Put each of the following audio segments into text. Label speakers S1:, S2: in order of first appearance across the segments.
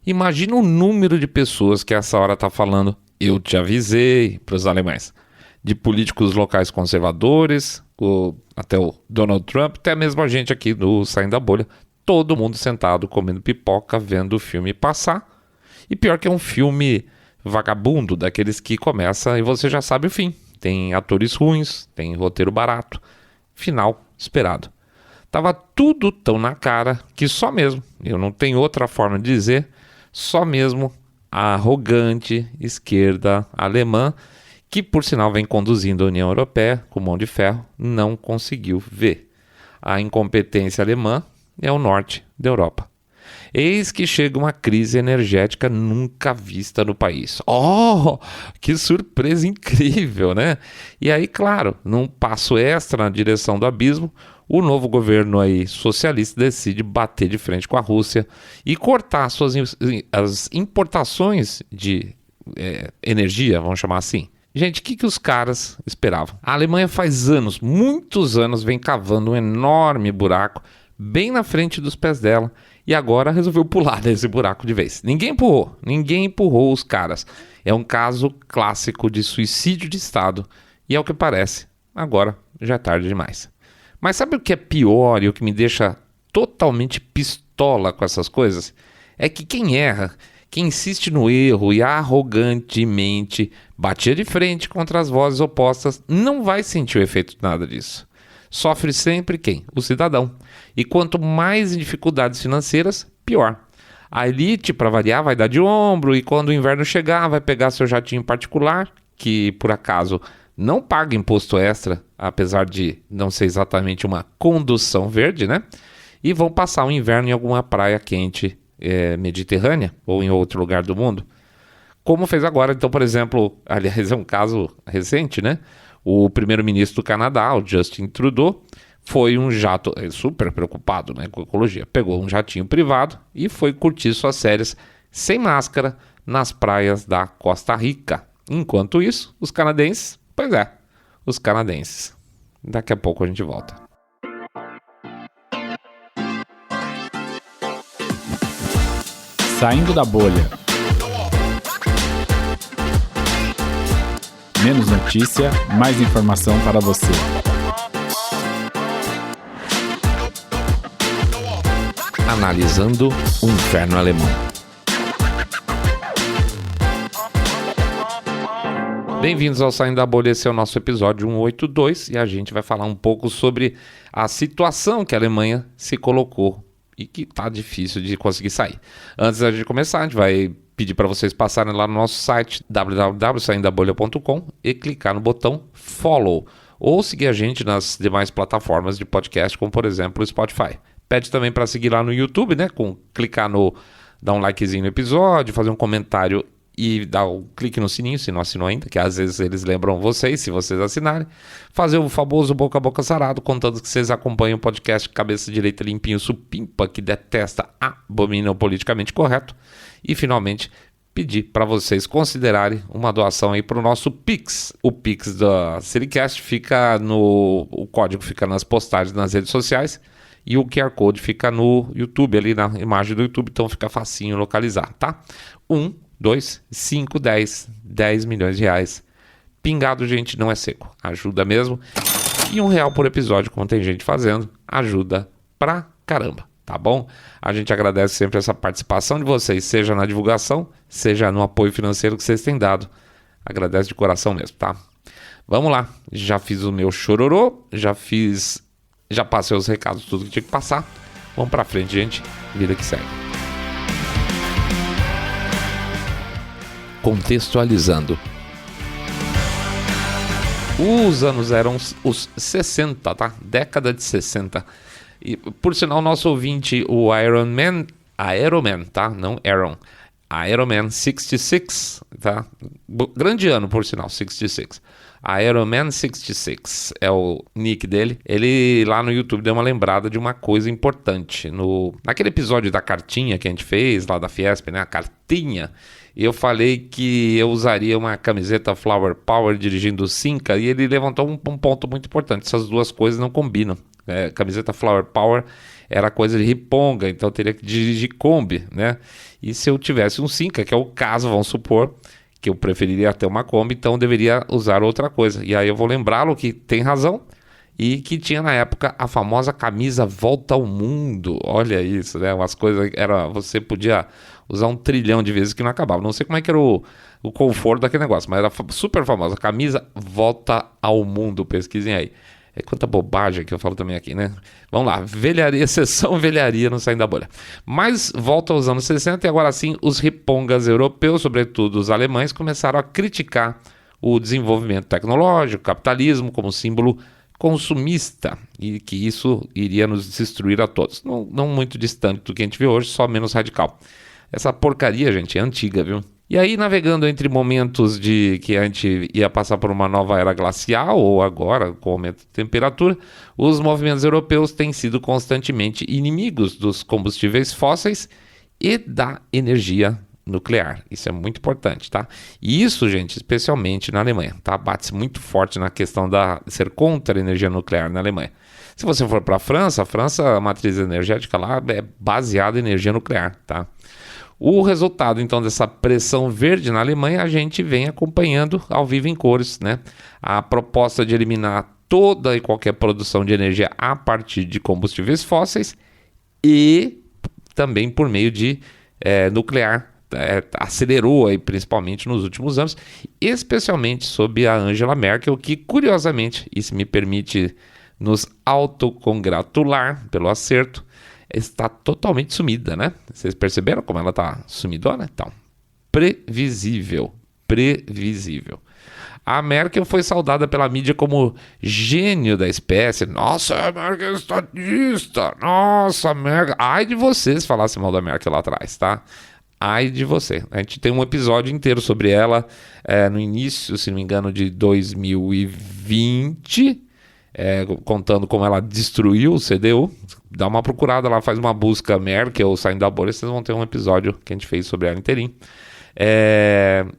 S1: Imagina o número de pessoas que a essa hora está falando "eu te avisei" para os alemães. De políticos locais conservadores, até o Donald Trump, até mesmo a gente aqui do Saindo da Bolha. Todo mundo sentado, comendo pipoca, vendo o filme passar. E pior que é um filme vagabundo, daqueles que começa e você já sabe o fim. Tem atores ruins, tem roteiro barato. Final esperado. Tava tudo tão na cara que só mesmo, eu não tenho outra forma de dizer, só mesmo a arrogante esquerda alemã, que por sinal vem conduzindo a União Europeia com mão de ferro, não conseguiu ver. A incompetência alemã é o norte da Europa. Eis que chega uma crise energética nunca vista no país. Oh, que surpresa incrível, né? E aí, claro, num passo extra na direção do abismo, o novo governo aí socialista decide bater de frente com a Rússia e cortar as importações de energia, vamos chamar assim. Gente, o que os caras esperavam? A Alemanha faz anos, muitos anos, vem cavando um enorme buraco bem na frente dos pés dela e agora resolveu pular desse buraco de vez. Ninguém empurrou os caras. É um caso clássico de suicídio de Estado e, ao que parece, agora já é tarde demais. Mas sabe o que é pior e o que me deixa totalmente pistola com essas coisas? É que quem erra, quem insiste no erro e arrogantemente batia de frente contra as vozes opostas, não vai sentir o efeito de nada disso. Sofre sempre quem? O cidadão. E quanto mais em dificuldades financeiras, pior. A elite, para variar, vai dar de ombro e quando o inverno chegar, vai pegar seu jatinho particular, que por acaso não paga imposto extra, apesar de não ser exatamente uma condução verde, né? E vão passar o inverno em alguma praia quente mediterrânea ou em outro lugar do mundo. Como fez agora, então, por exemplo, aliás, é um caso recente, né? O primeiro-ministro do Canadá, o Justin Trudeau, foi um jato, super preocupado, né, com a ecologia, pegou um jatinho privado e foi curtir suas férias sem máscara nas praias da Costa Rica. Enquanto isso, os canadenses, os canadenses. Daqui a pouco a gente volta.
S2: Saindo da bolha. Menos notícia, mais informação para você.
S1: Analisando o inferno alemão. Bem-vindos ao Saindo da Bolha, esse é o nosso episódio 182 e a gente vai falar um pouco sobre a situação que a Alemanha se colocou e que tá difícil de conseguir sair. Antes da gente começar, a gente vai pedir para vocês passarem lá no nosso site www.saindabolha.com e clicar no botão Follow ou seguir a gente nas demais plataformas de podcast, como por exemplo o Spotify. Pede também para seguir lá no YouTube, né? Clicar dar um likezinho no episódio, fazer um comentário e dar um clique no sininho, se não assinou ainda, que às vezes eles lembram vocês, se vocês assinarem. Fazer o famoso boca a boca sarado, contando que vocês acompanham o podcast Cabeça Direita Limpinho Supimpa, que detesta, abomina o politicamente correto. E finalmente pedir para vocês considerarem uma doação aí para o nosso Pix. O Pix da Sericast o código fica nas postagens nas redes sociais e o QR Code fica no YouTube, ali na imagem do YouTube, então fica facinho localizar, tá? 1, 2, 5, 10 milhões de reais. Pingado, gente, não é seco. Ajuda mesmo. E R$1 por episódio, como tem gente fazendo, ajuda pra caramba, tá bom? A gente agradece sempre essa participação de vocês, seja na divulgação, seja no apoio financeiro que vocês têm dado. Agradece de coração mesmo, tá? Vamos lá. Já fiz o meu chororô, já passei os recados, tudo que tinha que passar. Vamos pra frente, gente. Vida que segue. Contextualizando. Os anos eram os 60, tá? Década de 60. E, por sinal, nosso ouvinte, o Ironman, tá? Não Aaron. Ironman 66, tá? Grande ano, por sinal, 66. Ironman 66 é o nick dele. Ele lá no YouTube deu uma lembrada de uma coisa importante. Naquele episódio da cartinha que a gente fez, lá da Fiesp, né? A cartinha. Eu falei que eu usaria uma camiseta Flower Power dirigindo o Simca e ele levantou um ponto muito importante. Essas duas coisas não combinam. Camiseta Flower Power era coisa de riponga, então eu teria que dirigir Kombi, né? E se eu tivesse um Cinca, que é o caso, vamos supor, que eu preferiria ter uma Kombi, então eu deveria usar outra coisa. E aí eu vou lembrá-lo que tem razão e que tinha na época a famosa camisa Volta ao Mundo. Olha isso, né? Umas coisas, você podia usar 1 trilhão de vezes que não acabava. Não sei como é que era o conforto daquele negócio, mas era super famosa. Camisa Volta ao Mundo, pesquisem aí. É quanta bobagem que eu falo também aqui, né? Vamos lá, velharia, sessão velharia no Saindo da Bolha. Mas volta aos anos 60 e agora sim os ripongas europeus, sobretudo os alemães, começaram a criticar o desenvolvimento tecnológico, o capitalismo como símbolo consumista e que isso iria nos destruir a todos. Não muito distante do que a gente vê hoje, só menos radical. Essa porcaria, gente, é antiga, viu? E aí, navegando entre momentos de que a gente ia passar por uma nova era glacial, ou agora, com o aumento de temperatura, os movimentos europeus têm sido constantemente inimigos dos combustíveis fósseis e da energia nuclear. Isso é muito importante, tá? E isso, gente, especialmente na Alemanha, tá? Bate-se muito forte na questão de ser contra a energia nuclear na Alemanha. Se você for para a França, a matriz energética lá é baseada em energia nuclear, tá? O resultado, então, dessa pressão verde na Alemanha, a gente vem acompanhando ao vivo em cores, né? A proposta de eliminar toda e qualquer produção de energia a partir de combustíveis fósseis e também por meio de nuclear. Acelerou aí, principalmente nos últimos anos, especialmente sob a Angela Merkel, que, curiosamente, e se me permite nos autocongratular pelo acerto, está totalmente sumida, né? Vocês perceberam como ela está sumidona? Então, previsível. A Merkel foi saudada pela mídia como gênio da espécie. Nossa, a Merkel é estadista. Nossa, Merkel. Ai de vocês se falassem mal da Merkel lá atrás, tá? Ai de você. A gente tem um episódio inteiro sobre ela no início, se não me engano, de 2020, contando como ela destruiu o CDU. Dá uma procurada lá, faz uma busca Merkel Saindo da Bolha, vocês vão ter um episódio que a gente fez sobre ela inteirinho.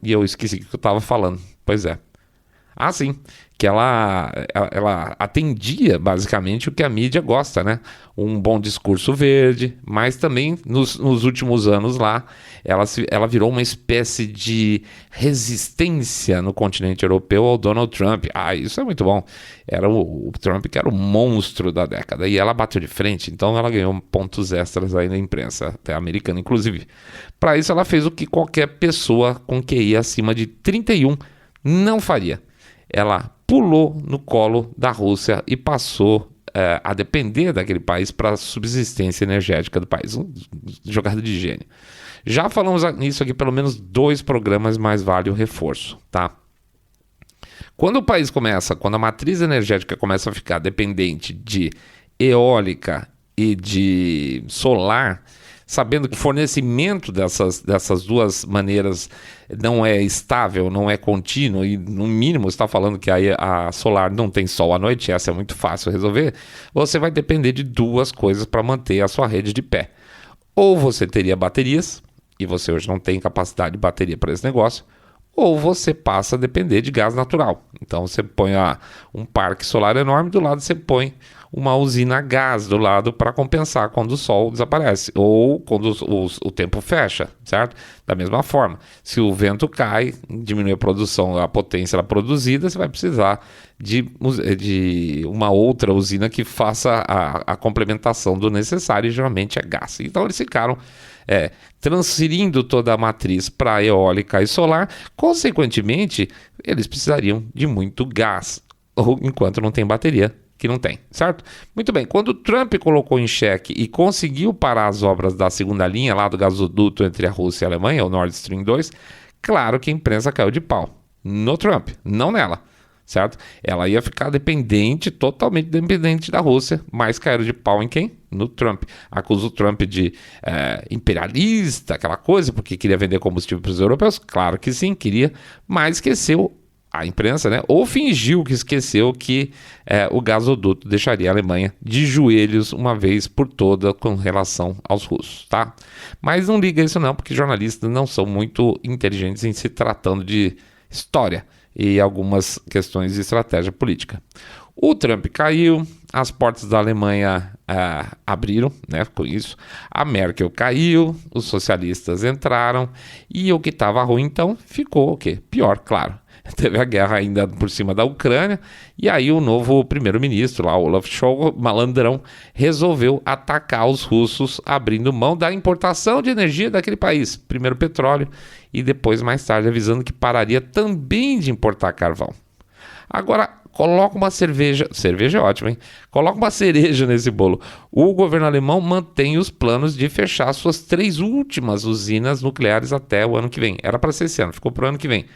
S1: E eu esqueci o que eu estava falando. Pois é. Ah, sim, que ela atendia basicamente o que a mídia gosta, né? Um bom discurso verde, mas também nos últimos anos lá, ela virou uma espécie de resistência no continente europeu ao Donald Trump. Ah, isso é muito bom. Era o Trump que era o monstro da década e ela bateu de frente, então ela ganhou pontos extras aí na imprensa, até americana inclusive. Para isso ela fez o que qualquer pessoa com QI acima de 31 não faria. Ela pulou no colo da Rússia e passou a depender daquele país para a subsistência energética do país. Jogada de gênio. Já falamos nisso aqui pelo menos 2 programas, mas vale o reforço, tá? Quando a matriz energética começa a ficar dependente de eólica e de solar, sabendo que o fornecimento dessas duas maneiras não é estável, não é contínuo, e no mínimo está falando que a solar não tem sol à noite, essa é muito fácil resolver, você vai depender de 2 coisas para manter a sua rede de pé. Ou você teria baterias, e você hoje não tem capacidade de bateria para esse negócio, ou você passa a depender de gás natural. Então você põe um parque solar enorme, do lado você põe uma usina a gás do lado para compensar quando o sol desaparece ou quando o tempo fecha, certo? Da mesma forma, se o vento cai, diminui a produção, a potência produzida, você vai precisar de uma outra usina que faça a complementação do necessário, e geralmente é gás. Então eles ficaram transferindo toda a matriz para eólica e solar, consequentemente eles precisariam de muito gás, enquanto não tem bateria, que não tem, certo? Muito bem, quando o Trump colocou em xeque e conseguiu parar as obras da segunda linha lá do gasoduto entre a Rússia e a Alemanha, o Nord Stream 2, claro que a imprensa caiu de pau no Trump, não nela, certo? Ela ia ficar totalmente dependente da Rússia, mas caíram de pau em quem? No Trump. Acusa o Trump de imperialista, aquela coisa, porque queria vender combustível para os europeus. Claro que sim, queria, mas esqueceu a imprensa, né? Ou fingiu que esqueceu que o gasoduto deixaria a Alemanha de joelhos uma vez por toda com relação aos russos, tá? Mas não liga isso não, porque jornalistas não são muito inteligentes em se tratando de história e algumas questões de estratégia política. O Trump caiu, as portas da Alemanha abriram, né, com isso. A Merkel caiu, os socialistas entraram e o que estava ruim, então, ficou o quê? Pior, claro. Teve a guerra ainda por cima da Ucrânia e aí o novo primeiro-ministro, lá, Olaf Scholz, malandrão, resolveu atacar os russos abrindo mão da importação de energia daquele país. Primeiro petróleo e depois, mais tarde, avisando que pararia também de importar carvão. Agora, coloca uma cerveja é ótimo, hein? Coloca uma cereja nesse bolo. O governo alemão mantém os planos de fechar suas 3 últimas usinas nucleares até o ano que vem. Era para ser esse ano, ficou para o ano que vem.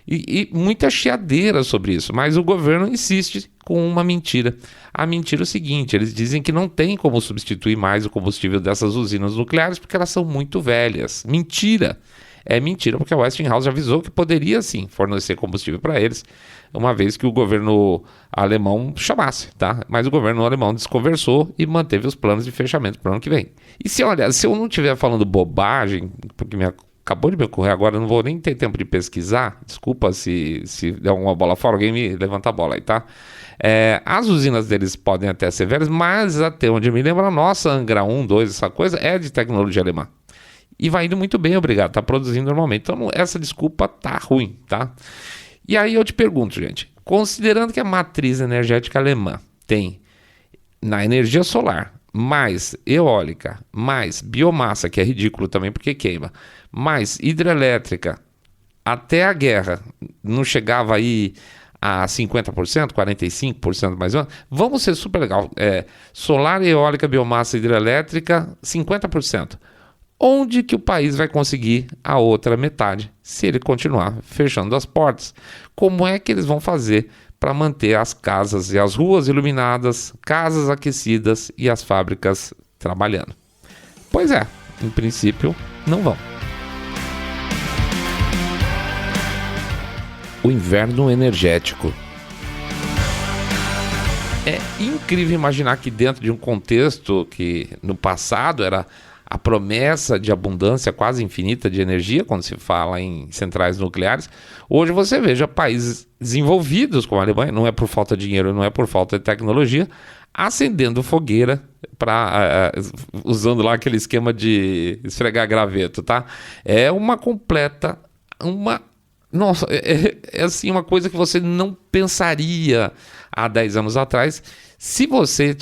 S1: E muita chiadeira sobre isso, mas o governo insiste com uma mentira. A mentira é o seguinte: eles dizem que não tem como substituir mais o combustível dessas usinas nucleares porque elas são muito velhas. Mentira! É mentira, porque a Westinghouse já avisou que poderia sim fornecer combustível para eles, uma vez que o governo alemão chamasse, tá? Mas o governo alemão desconversou e manteve os planos de fechamento para o ano que vem. E se eu não estiver falando bobagem, porque acabou de me ocorrer agora, eu não vou nem ter tempo de pesquisar, desculpa se der alguma bola fora, alguém me levanta a bola aí, tá? As usinas deles podem até ser velhas, mas até onde eu me lembro, a nossa Angra 1, 2, essa coisa, é de tecnologia alemã. E vai indo muito bem, obrigado, tá produzindo normalmente. Então essa desculpa tá ruim, tá? E aí eu te pergunto, gente, considerando que a matriz energética alemã tem na energia solar, mais eólica, mais biomassa, que é ridículo também porque queima, mais hidrelétrica, até a guerra não chegava aí a 50%, 45% mais ou menos, vamos ser super legal, solar, eólica, biomassa, hidrelétrica, 50%. Onde que o país vai conseguir a outra metade se ele continuar fechando as portas? Como é que eles vão fazer para manter as casas e as ruas iluminadas, casas aquecidas e as fábricas trabalhando? Pois é, em princípio, não vão. O inverno energético. É incrível imaginar que dentro de um contexto que no passado era a promessa de abundância quase infinita de energia, quando se fala em centrais nucleares, hoje você veja países desenvolvidos como a Alemanha, não é por falta de dinheiro, não é por falta de tecnologia, acendendo fogueira, usando lá aquele esquema de esfregar graveto, tá? É uma completa, nossa, é assim uma coisa que você não pensaria há 10 anos atrás, se você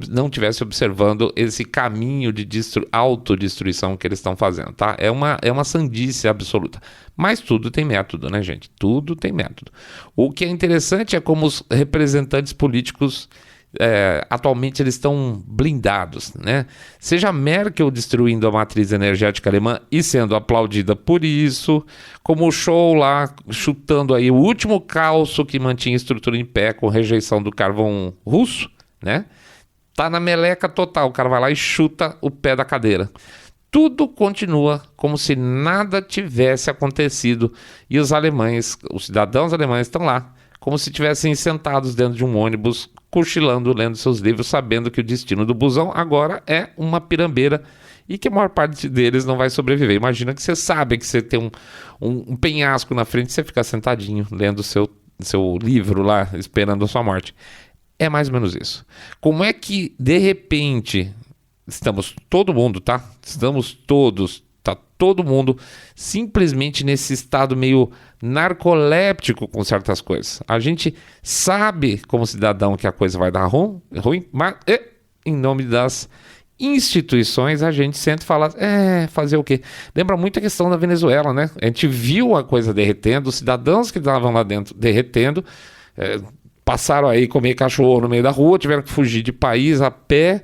S1: não tivesse observando esse caminho de autodestruição que eles estão fazendo, tá? É uma sandice absoluta. Mas tudo tem método, né, gente? Tudo tem método. O que é interessante é como os representantes políticos atualmente eles estão blindados, né? Seja a Merkel destruindo a matriz energética alemã e sendo aplaudida por isso, como o Scholz lá chutando aí o último calço que mantinha a estrutura em pé com rejeição do carvão russo, né? Tá na meleca total, o cara vai lá e chuta o pé da cadeira. Tudo continua como se nada tivesse acontecido e os cidadãos alemães estão lá como se estivessem sentados dentro de um ônibus, cochilando, lendo seus livros, sabendo que o destino do busão agora é uma pirambeira e que a maior parte deles não vai sobreviver. Imagina que você sabe que você tem um penhasco na frente e você fica sentadinho, lendo o seu livro lá, esperando a sua morte. É mais ou menos isso. Como é que, de repente, todo mundo simplesmente nesse estado meio narcoléptico com certas coisas. A gente sabe, como cidadão, que a coisa vai dar ruim, mas em nome das instituições a gente senta e fala, fazer o quê? Lembra muito a questão da Venezuela, né? A gente viu a coisa derretendo, os cidadãos que estavam lá dentro derretendo, passaram aí comer cachorro no meio da rua, tiveram que fugir de país a pé.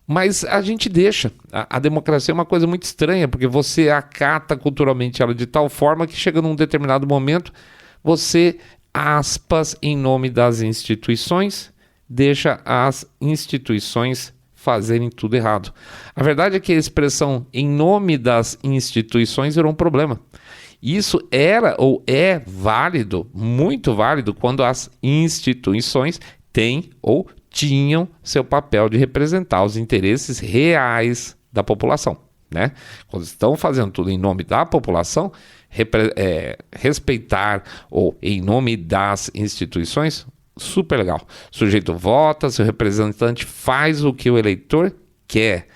S1: Mas a gente deixa. A democracia é uma coisa muito estranha, porque você acata culturalmente ela de tal forma que chega num determinado momento, você, aspas, em nome das instituições, deixa as instituições fazerem tudo errado. A verdade é que a expressão em nome das instituições era um problema. Isso era ou é válido, muito válido, quando as instituições têm ou tinham seu papel de representar os interesses reais da população, né? Quando estão fazendo tudo em nome da população, respeitar ou em nome das instituições, super legal. O sujeito vota, seu representante faz o que o eleitor quer.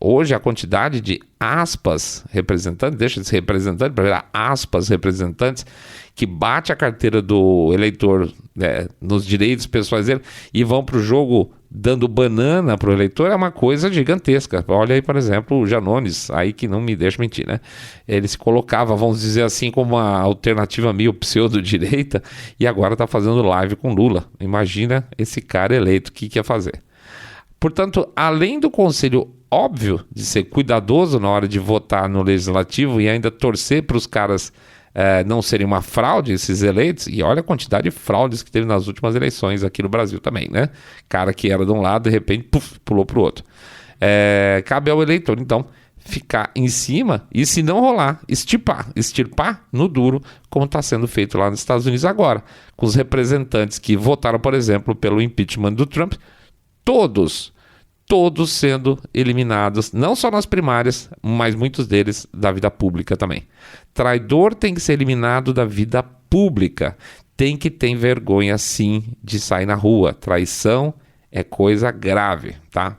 S1: Hoje a quantidade de aspas representantes, deixa de ser representante para virar aspas representantes, que bate a carteira do eleitor, nos direitos pessoais dele e vão para o jogo dando banana para o eleitor, é uma coisa gigantesca. Olha aí, por exemplo, o Janones, aí que não me deixa mentir, né? Ele se colocava, vamos dizer assim, como uma alternativa meio pseudo-direita e agora está fazendo live com Lula. Imagina esse cara eleito, o que ia fazer? Portanto, além do conselho óbvio de ser cuidadoso na hora de votar no legislativo e ainda torcer para os caras não serem uma fraude, esses eleitos, e olha a quantidade de fraudes que teve nas últimas eleições aqui no Brasil também, né? Cara que era de um lado, de repente, pulou para o outro. Cabe ao eleitor, então, ficar em cima e, se não rolar, extirpar no duro, como está sendo feito lá nos Estados Unidos agora, com os representantes que votaram, por exemplo, pelo impeachment do Trump, todos sendo eliminados, não só nas primárias, mas muitos deles da vida pública também. Traidor tem que ser eliminado da vida pública. Tem que ter vergonha, sim, de sair na rua. Traição é coisa grave, tá?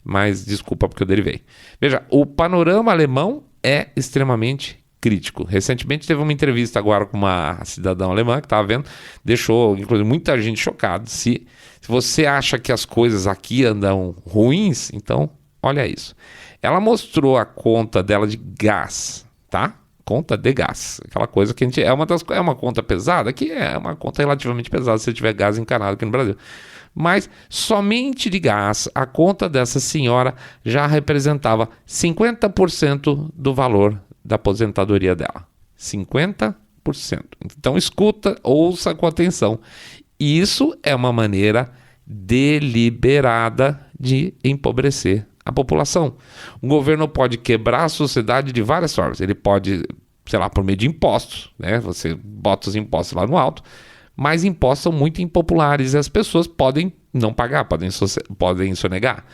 S1: Mas desculpa porque eu derivei. Veja, o panorama alemão é extremamente crítico. Recentemente teve uma entrevista agora com uma cidadã alemã que estava vendo, deixou, inclusive, muita gente chocada. Se você acha que as coisas aqui andam ruins, então olha isso. Ela mostrou a conta dela de gás, tá? Conta de gás. Aquela coisa que a gente... É uma conta pesada, que é uma conta relativamente pesada se você tiver gás encanado aqui no Brasil. Mas somente de gás, a conta dessa senhora já representava 50% do valor da aposentadoria dela. 50%. Então ouça com atenção. Isso é uma maneira deliberada de empobrecer a população. O governo pode quebrar a sociedade de várias formas. Ele pode, sei lá, por meio de impostos, né? Você bota os impostos lá no alto, mas impostos são muito impopulares e as pessoas podem não pagar, podem sonegar.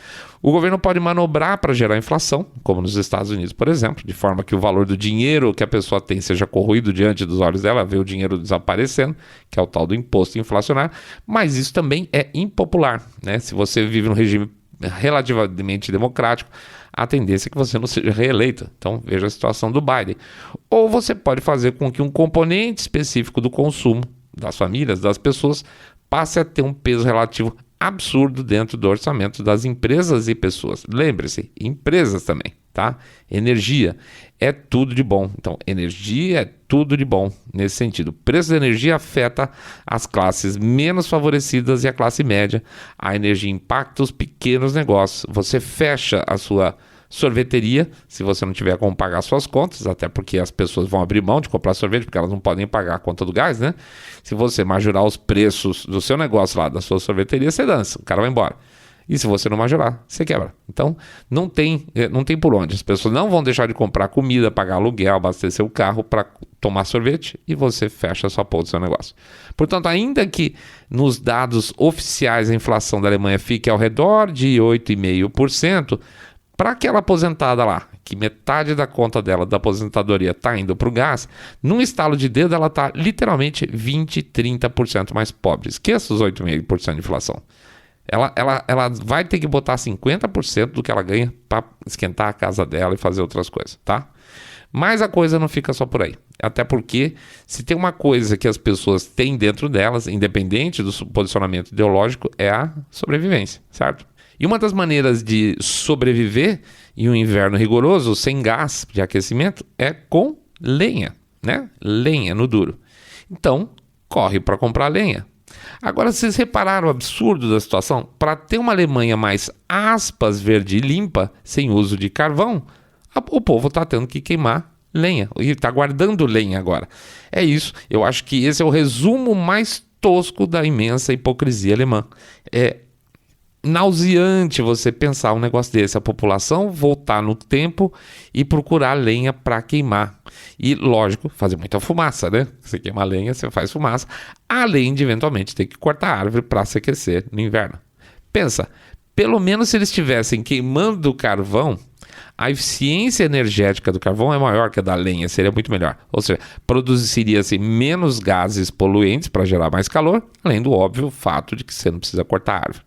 S1: O governo pode manobrar para gerar inflação, como nos Estados Unidos, por exemplo, de forma que o valor do dinheiro que a pessoa tem seja corroído diante dos olhos dela, vê o dinheiro desaparecendo, que é o tal do imposto inflacionário, mas isso também é impopular, né? Se você vive num regime relativamente democrático, a tendência é que você não seja reeleito. Então, veja a situação do Biden. Ou você pode fazer com que um componente específico do consumo das famílias, das pessoas, passe a ter um peso relativo absurdo dentro do orçamento das empresas e pessoas. Lembre-se, empresas também, tá? Energia é tudo de bom. Então, energia é tudo de bom nesse sentido. O preço da energia afeta as classes menos favorecidas e a classe média. A energia impacta os pequenos negócios. Você fecha a sua sorveteria, se você não tiver como pagar suas contas, até porque as pessoas vão abrir mão de comprar sorvete, porque elas não podem pagar a conta do gás, né? Se você majorar os preços do seu negócio lá, da sua sorveteria, você dança, o cara vai embora. E se você não majorar, você quebra. Então, não tem por onde. As pessoas não vão deixar de comprar comida, pagar aluguel, abastecer o carro para tomar sorvete e você fecha a sua ponta do seu negócio. Portanto, ainda que nos dados oficiais a inflação da Alemanha fique ao redor de 8,5%, para aquela aposentada lá, que metade da conta dela, da aposentadoria, está indo para o gás, num estalo de dedo ela está literalmente 20%, 30% mais pobre. Esqueça os 8,5% de inflação. Ela vai ter que botar 50% do que ela ganha para esquentar a casa dela e fazer outras coisas, tá? Mas a coisa não fica só por aí. Até porque, se tem uma coisa que as pessoas têm dentro delas, independente do posicionamento ideológico, é a sobrevivência, certo? E uma das maneiras de sobreviver em um inverno rigoroso, sem gás de aquecimento, é com lenha, né? Lenha no duro. Então, corre para comprar lenha. Agora, vocês repararam o absurdo da situação? Para ter uma Alemanha mais, aspas, verde e limpa, sem uso de carvão, o povo está tendo que queimar lenha. E está guardando lenha agora. É isso. Eu acho que esse é o resumo mais tosco da imensa hipocrisia alemã. É nauseante você pensar um negócio desse, a população voltar no tempo e procurar lenha para queimar. E, lógico, fazer muita fumaça, né? Você queima lenha, você faz fumaça, além de, eventualmente, ter que cortar a árvore para se aquecer no inverno. Pensa, pelo menos se eles estivessem queimando carvão, A eficiência energética do carvão é maior que a da lenha, seria muito melhor. Ou seja, produziria-se menos gases poluentes para gerar mais calor, além do óbvio fato de que você não precisa cortar a árvore.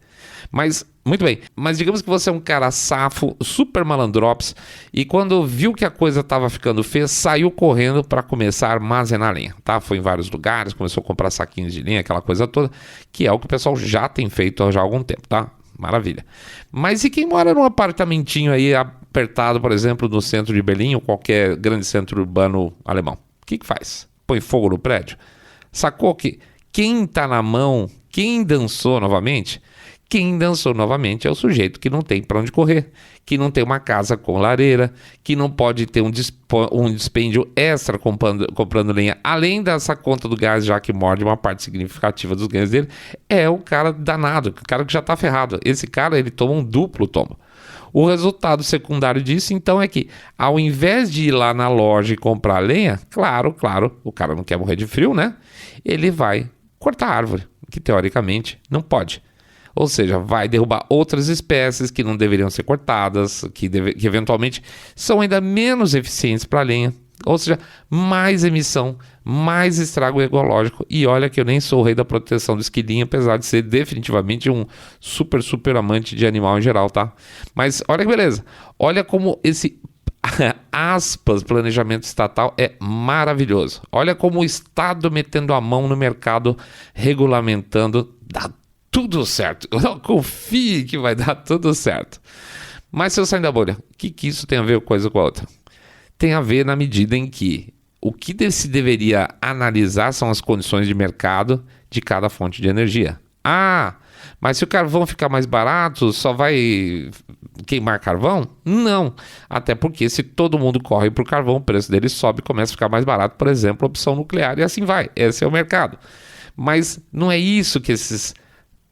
S1: Mas, muito bem, mas digamos que você é um cara safo, super malandrops, e quando viu que a coisa estava ficando feia, saiu correndo para começar a armazenar lenha, tá? Foi em vários lugares, começou a comprar saquinhos de lenha, aquela coisa toda, que é o que o pessoal já tem feito já há algum tempo, tá? Maravilha. Mas e quem mora num apartamentinho aí apertado, por exemplo, no centro de Berlim ou qualquer grande centro urbano alemão? O que faz? Põe fogo no prédio? Sacou que quem tá na mão, quem dançou novamente... Quem dançou novamente é o sujeito que não tem para onde correr, que não tem uma casa com lareira, que não pode ter um dispêndio extra comprando lenha, além dessa conta do gás, já que morde uma parte significativa dos ganhos dele, é o cara danado, o cara que já está ferrado. Esse cara, ele toma um duplo tombo. O resultado secundário disso, então, é que ao invés de ir lá na loja e comprar lenha, claro, o cara não quer morrer de frio, né? Ele vai cortar a árvore, que teoricamente não pode. Ou seja, vai derrubar outras espécies que não deveriam ser cortadas, que eventualmente são ainda menos eficientes para a lenha. Ou seja, mais emissão, mais estrago ecológico. E olha que eu nem sou o rei da proteção do esquilinho, apesar de ser definitivamente um super amante de animal em geral, tá? Mas olha que beleza. Olha como esse... aspas, planejamento estatal é maravilhoso. Olha como o Estado metendo a mão no mercado, regulamentando, dá tudo certo. Eu confie que vai dar tudo certo. Mas se eu sair da bolha, o que isso tem a ver uma coisa com a outra? Tem a ver na medida em que o que se deveria analisar são as condições de mercado de cada fonte de energia. Ah, mas se o carvão ficar mais barato, só vai queimar carvão? Não. Até porque se todo mundo corre para o carvão, o preço dele sobe e começa a ficar mais barato, por exemplo, a opção nuclear, e assim vai. Esse é o mercado. Mas não é isso que esses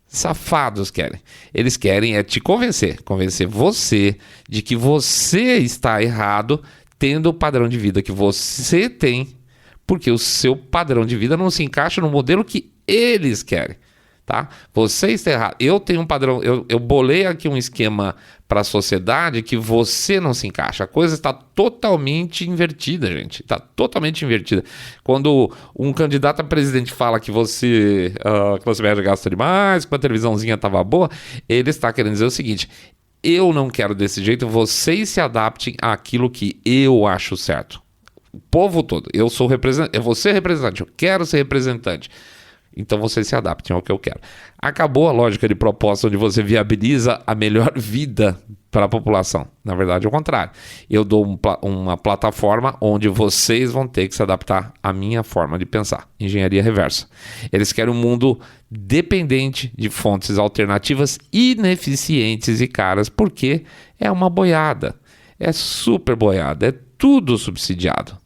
S1: safados querem. Eles querem te convencer você de que você está errado tendo o padrão de vida que você tem, porque o seu padrão de vida não se encaixa no modelo que eles querem, tá? Você está errado. Eu tenho um padrão, eu bolei aqui um esquema para a sociedade que você não se encaixa. A coisa está totalmente invertida, gente. Está totalmente invertida. Quando um candidato a presidente fala que você gasta demais, que a televisãozinha estava boa, ele está querendo dizer o seguinte: eu não quero desse jeito, vocês se adaptem àquilo que eu acho certo. O povo todo, eu sou representante, eu vou ser representante, eu quero ser representante. Então vocês se adaptem ao que eu quero. Acabou a lógica de proposta onde você viabiliza a melhor vida para a população. Na verdade, é o contrário. Eu dou uma plataforma onde vocês vão ter que se adaptar à minha forma de pensar. Engenharia reversa. Eles querem um mundo dependente de fontes alternativas ineficientes e caras, porque é uma boiada. É super boiada. É tudo subsidiado.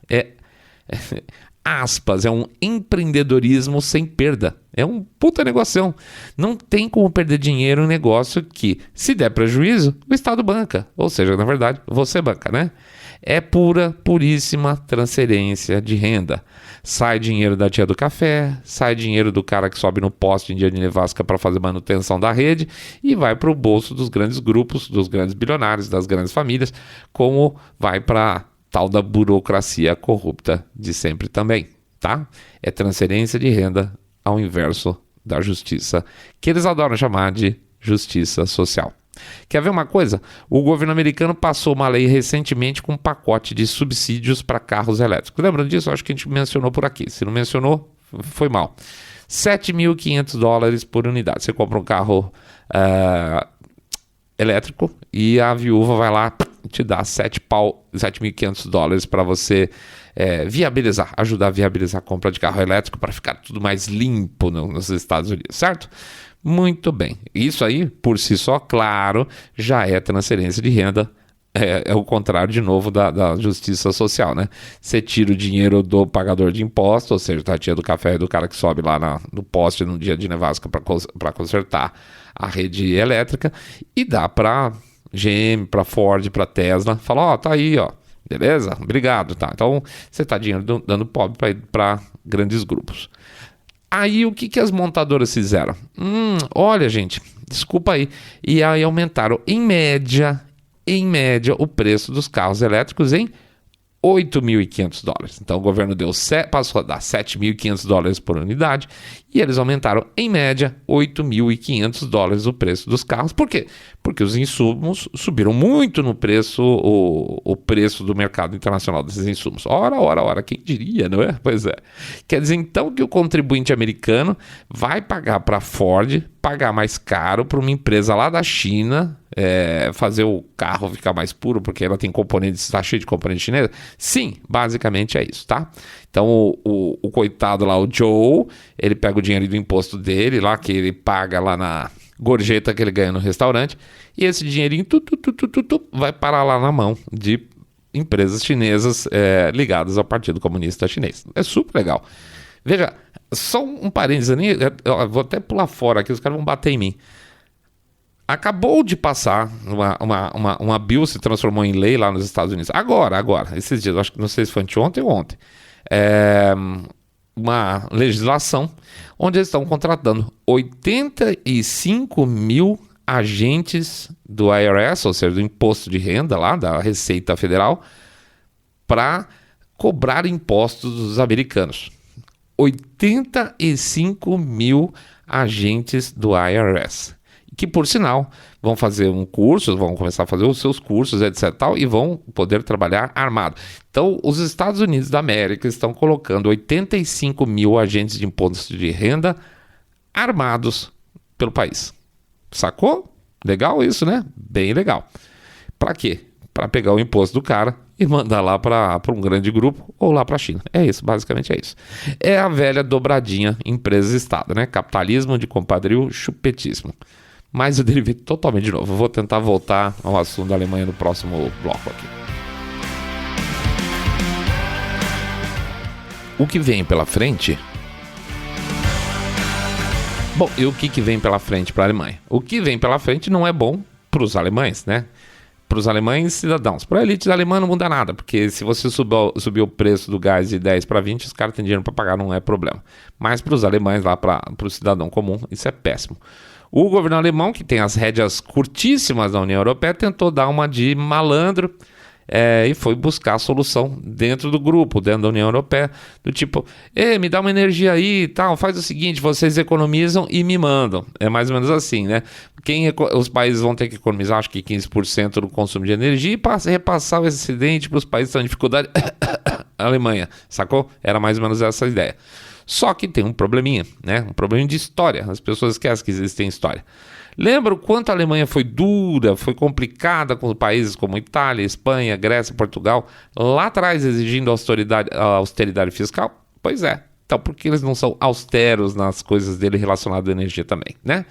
S1: Aspas, é um empreendedorismo sem perda. É um puta negocião. Não tem como perder dinheiro em um negócio que, se der prejuízo, o Estado banca. Ou seja, na verdade, você banca, né? É puríssima transferência de renda. Sai dinheiro da tia do café, sai dinheiro do cara que sobe no poste em dia de nevasca para fazer manutenção da rede e vai para o bolso dos grandes grupos, dos grandes bilionários, das grandes famílias, como vai para tal da burocracia corrupta de sempre também, tá? É transferência de renda ao inverso da justiça, que eles adoram chamar de justiça social. Quer ver uma coisa? O governo americano passou uma lei recentemente com um pacote de subsídios para carros elétricos. Lembrando disso? Acho que a gente mencionou por aqui. Se não mencionou, foi mal. $7.500 por unidade. Você compra um carro elétrico e a viúva vai lá te dá $7.500 para você viabilizar, ajudar a viabilizar a compra de carro elétrico para ficar tudo mais limpo nos Estados Unidos, certo? Muito bem. Isso aí, por si só, claro, já é transferência de renda. É o contrário, de novo, da justiça social, né? Você tira o dinheiro do pagador de imposto, ou seja, da tia do café e do cara que sobe lá no poste no dia de nevasca para consertar a rede elétrica, e dá para GM, para Ford, para Tesla, fala, tá aí, beleza? Obrigado, tá? Então, você tá dinheiro dando pobre para grandes grupos. Aí, o que as montadoras fizeram? Olha, gente, desculpa aí. E aí aumentaram, em média, em média, o preço dos carros elétricos em $8.500. Então o governo passou a dar $7.500 por unidade e eles aumentaram em média $8.500 o preço dos carros. Por quê? Porque os insumos subiram muito no preço, o preço do mercado internacional desses insumos. Ora, quem diria, não é? Pois é. Quer dizer então que o contribuinte americano vai pagar para a Ford, pagar mais caro para uma empresa lá da China, fazer o carro ficar mais puro porque ela tem componentes, está cheio de componentes chineses? Sim, basicamente é isso, tá? Então o coitado lá, o Joe, ele pega o dinheiro do imposto dele lá, que ele paga lá na gorjeta que ele ganha no restaurante, e esse dinheirinho vai parar lá na mão de empresas chinesas ligadas ao Partido Comunista Chinês. É super legal. Veja, só um parênteses, eu vou até pular fora aqui, os caras vão bater em mim. Acabou de passar uma bill, se transformou em lei lá nos Estados Unidos. Agora, esses dias, acho que não sei se foi anteontem ou ontem. Uma legislação onde eles estão contratando 85 mil agentes do IRS, ou seja, do Imposto de Renda lá, da Receita Federal, para cobrar impostos dos americanos. 85 mil agentes do IRS. Que, por sinal, vão fazer um curso, vão começar a fazer os seus cursos, etc. Tal, e vão poder trabalhar armado. Então, os Estados Unidos da América estão colocando 85 mil agentes de imposto de renda armados pelo país. Sacou? Legal isso, né? Bem legal. Para quê? Para pegar o imposto do cara e mandar lá para um grande grupo ou lá para a China. É isso, basicamente é isso. É a velha dobradinha empresa-estado, né? Capitalismo de compadrio, chupetismo. Mas eu derivei totalmente de novo. Eu vou tentar voltar ao assunto da Alemanha no próximo bloco aqui. O que vem pela frente? Bom, e o que vem pela frente para a Alemanha? O que vem pela frente não é bom para os alemães, né? Para os alemães cidadãos. Para a elite alemã não muda nada, porque se você subir o preço do gás de 10 para 20, os caras têm dinheiro para pagar, não é problema. Mas para os alemães, lá para o cidadão comum, isso é péssimo. O governo alemão, que tem as rédeas curtíssimas da União Europeia, tentou dar uma de malandro e foi buscar a solução dentro do grupo, dentro da União Europeia, do tipo, me dá uma energia aí e tal, faz o seguinte, vocês economizam e me mandam. É mais ou menos assim, né? Os países vão ter que economizar, acho que 15% do consumo de energia e repassar o excedente para os países que estão em dificuldade. A Alemanha, sacou? Era mais ou menos essa a ideia. Só que tem um probleminha, né? Um problema de história. As pessoas esquecem que existem história. Lembra o quanto a Alemanha foi dura, foi complicada com países como Itália, Espanha, Grécia, Portugal, lá atrás exigindo austeridade fiscal? Pois é. Então, por que eles não são austeros nas coisas dele relacionadas à energia também, né?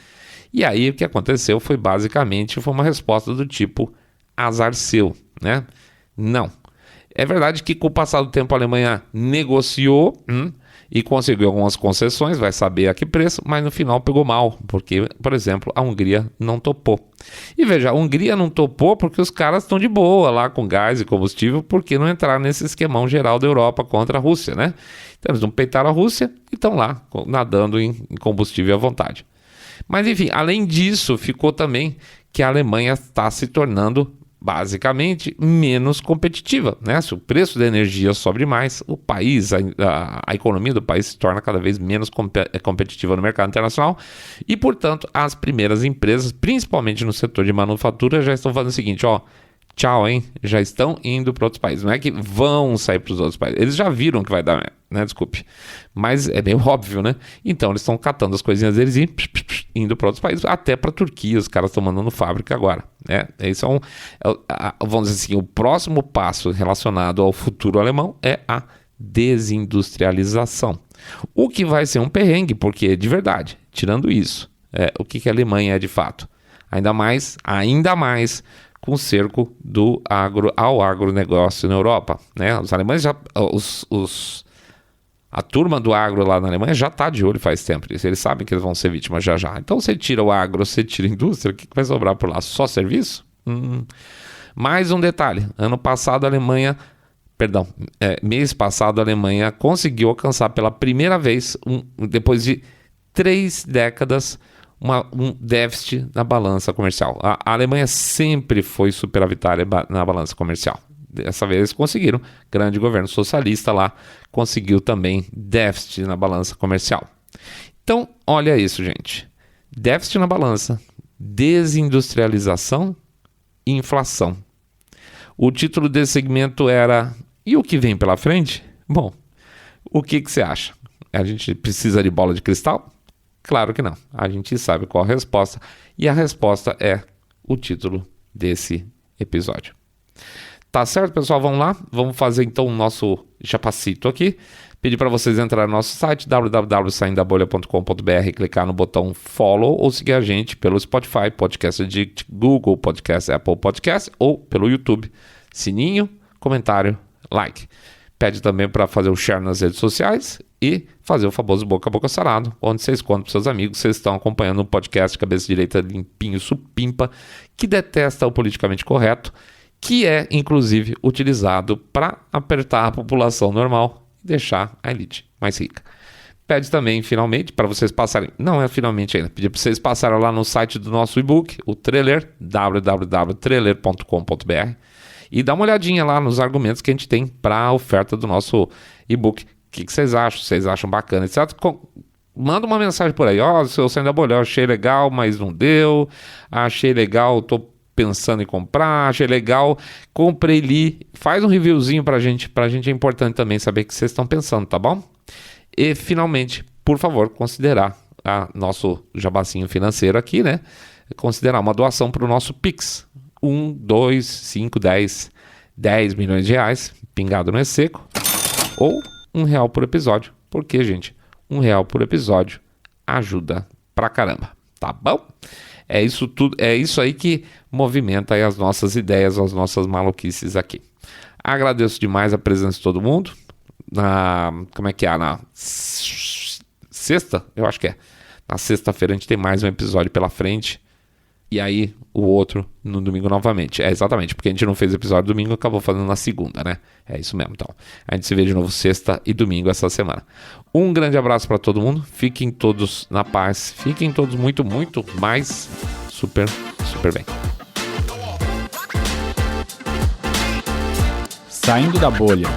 S1: E aí o que aconteceu foi basicamente uma resposta do tipo azar seu, né? Não. É verdade que com o passar do tempo a Alemanha negociou e conseguiu algumas concessões, vai saber a que preço, mas no final pegou mal, porque, por exemplo, a Hungria não topou. E veja, a Hungria não topou porque os caras estão de boa lá com gás e combustível, porque não entraram nesse esquemão geral da Europa contra a Rússia, né? Então eles não peitaram a Rússia e estão lá nadando em combustível à vontade. Mas enfim, além disso, ficou também que a Alemanha está se tornando basicamente menos competitiva, né? Se o preço da energia sobe mais, o país, a economia do país se torna cada vez menos competitiva no mercado internacional e, portanto, as primeiras empresas, principalmente no setor de manufatura, já estão fazendo o seguinte, tchau, hein? Já estão indo para outros países. Não é que vão sair para os outros países. Eles já viram que vai dar merda, né? Desculpe. Mas é meio óbvio, né? Então, eles estão catando as coisinhas deles e indo para outros países, até para a Turquia. Os caras estão mandando fábrica agora, né? Isso vamos dizer assim, o próximo passo relacionado ao futuro alemão é a desindustrialização. O que vai ser um perrengue, porque, de verdade, tirando isso, o que a Alemanha é de fato? Ainda mais com o cerco ao agronegócio na Europa, né? Os alemães a turma do agro lá na Alemanha já está de olho faz tempo. Eles sabem que eles vão ser vítimas já. Então você tira o agro, você tira a indústria, o que vai sobrar por lá? Só serviço? Mais um detalhe. Mês passado a Alemanha conseguiu alcançar pela primeira vez, depois de 3 décadas, um déficit na balança comercial. A Alemanha sempre foi superavitária na balança comercial. Dessa vez eles conseguiram. Grande governo socialista lá conseguiu também déficit na balança comercial. Então, olha isso, gente. Déficit na balança, desindustrialização e inflação. O título desse segmento era: e o que vem pela frente? Bom, o que você acha? A gente precisa de bola de cristal? Claro que não. A gente sabe qual a resposta. E a resposta é o título desse episódio. Tá certo, pessoal? Vamos lá? Vamos fazer então o nosso chapacito aqui. Pedir para vocês entrarem no nosso site www.saindabolha.com.br, clicar no botão follow ou seguir a gente pelo Spotify, Podcast Addict, Google Podcast, Apple Podcast ou pelo YouTube. Sininho, comentário, like. Pede também para fazer o share nas redes sociais e fazer o famoso boca a boca sarado, onde vocês contam para seus amigos que vocês estão acompanhando um podcast cabeça direita limpinho, supimpa, que detesta o politicamente correto, que é, inclusive, utilizado para apertar a população normal e deixar a elite mais rica. Pede também, finalmente, para vocês passarem... Não é finalmente ainda. Pedir para vocês passarem lá no site do nosso e-book, o Trailer, www.trailer.com.br, e dá uma olhadinha lá nos argumentos que a gente tem para a oferta do nosso e-book. O que vocês acham? Vocês acham bacana, etc. Manda uma mensagem por aí. Ó, seu Saindo da Bolha, eu achei legal, mas não deu. Achei legal, tô pensando em comprar, achei legal, comprei ali, faz um reviewzinho pra gente é importante também saber o que vocês estão pensando, tá bom? E finalmente, por favor, considerar nosso jabacinho financeiro aqui, né? Considerar uma doação para o nosso Pix, 1, 2, 5, 10 milhões de reais, pingado não é seco, ou R$1 por episódio, porque, gente, R$1 por episódio ajuda pra caramba, tá bom? É isso tudo, é isso aí que movimenta aí as nossas ideias, as nossas maluquices aqui. Agradeço demais a presença de todo mundo. Na sexta? Eu acho que é. Na sexta-feira a gente tem mais um episódio pela frente. E aí o outro no domingo novamente. É exatamente, porque a gente não fez episódio domingo, acabou fazendo na segunda, né? É isso mesmo, então. A gente se vê de novo sexta e domingo essa semana. Um grande abraço para todo mundo. Fiquem todos na paz. Fiquem todos muito, muito mais super bem.
S2: Saindo da Bolha.